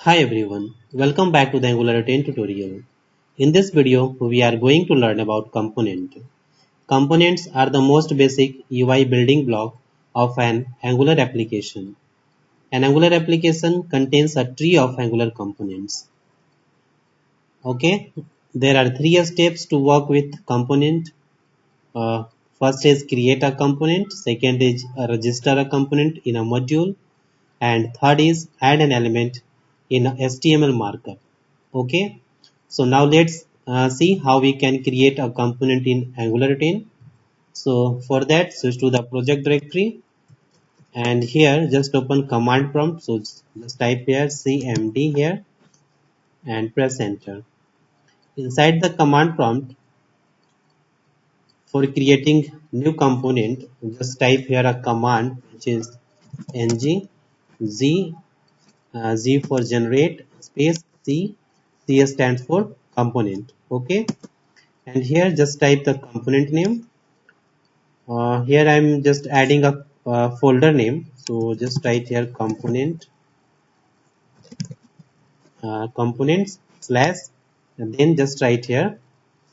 Hi everyone, welcome back to the Angular 10 tutorial. In this video, we are going to learn about component. Components are the most basic UI building block of an Angular application. An Angular application contains a tree of Angular components. Okay, there are three steps to work with component. Uh, First is create a component, second is register a component in a module, and third is add an element in a HTML markup. Okay, so now let's see how we can create a component in Angular 10. So for that, switch to the project directory, and here just open command prompt. So just type here cmd here and press enter. Inside the command prompt, for creating new component, just type here a command which is ng z z for generate space c stands for component. Okay, and here just type the component name. Here I'm just adding a folder name, so just write here components slash, and then just write here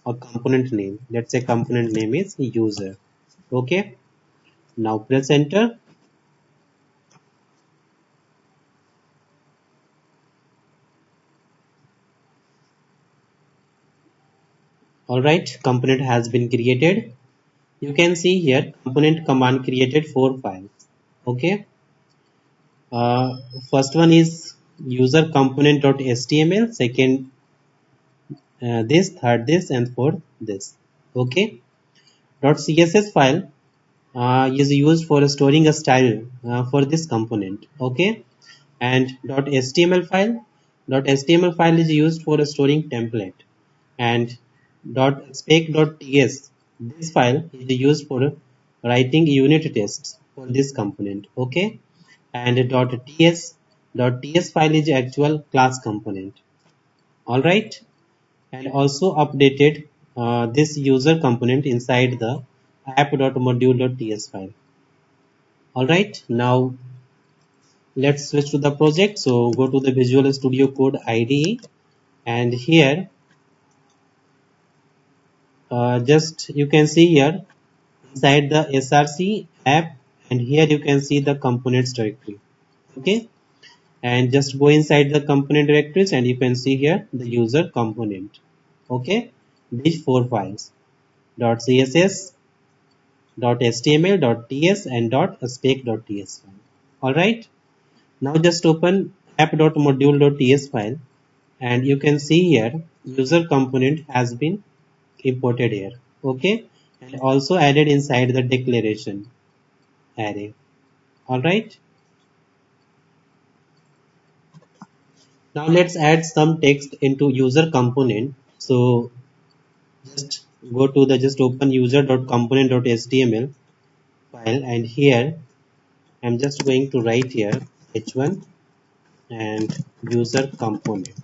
a component name. Let's say component name is user. Okay, now press enter. Alright, component has been created. You can see here component command created 4 files. Okay, uh, first one is user component.html, second this, third this, and fourth this. Okay, .css file is used for storing a style for this component. Okay, and .html file is used for storing template, and .spec.ts, this file is used for writing unit tests for this component. Okay, and .ts file is actual class component. All right, and also updated this user component inside the app.module.ts file. Alright, now let's switch to the project. So go to the Visual Studio Code IDE, and here just you can see here inside the src app, and here you can see the components directory. Okay, and just go inside the component directories, and you can see here the user component. Okay, these 4 files: .css, .html, .ts, and .spec.ts file. Alright, now just open app.module.ts file, and you can see here user component has been imported here. Okay, and also added inside the declaration array. Alright, now let's add some text into user component. So just go to the just open user.component.html file, and here I'm just going to write here h1 and user component.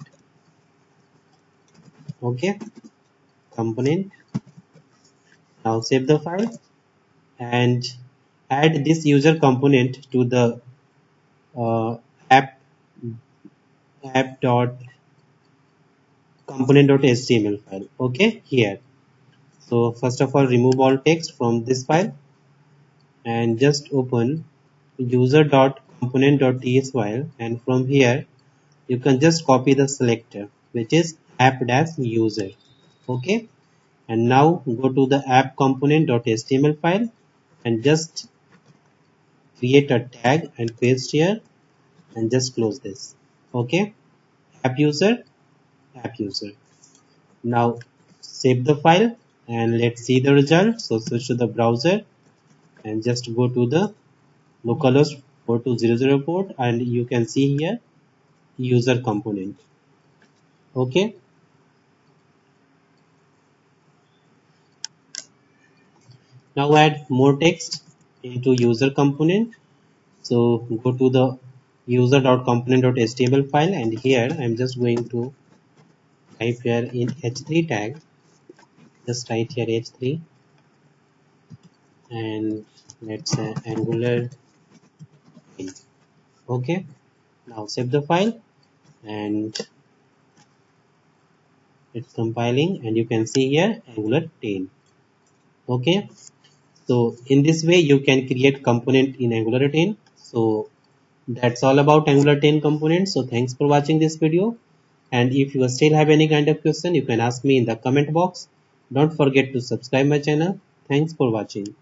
Okay, component. Now save the file and add this user component to the uh, app dot component.html file. Okay, here. So first of all, remove all text from this file and just open user.component.ts file, and from here you can just copy the selector which is app-user. Okay, and now go to the app component.html file and just create a tag and paste here, and just close this. Okay, app user. Now save the file and let's see the result. So switch to the browser and just go to the localhost 4200 port, and you can see here user component. Okay, now add more text into user component. So go to the user.component.html file, and here I'm just going to type here in h3 tag, just write here h3, and let's say Angular 8. Okay, now save the file and it's compiling, and you can see here Angular 10. Okay, so in this way you can create component in Angular 10. So that's all about Angular 10 components. So thanks for watching this video, and if you still have any kind of question, you can ask me in the comment box. Don't forget to subscribe my channel. Thanks for watching.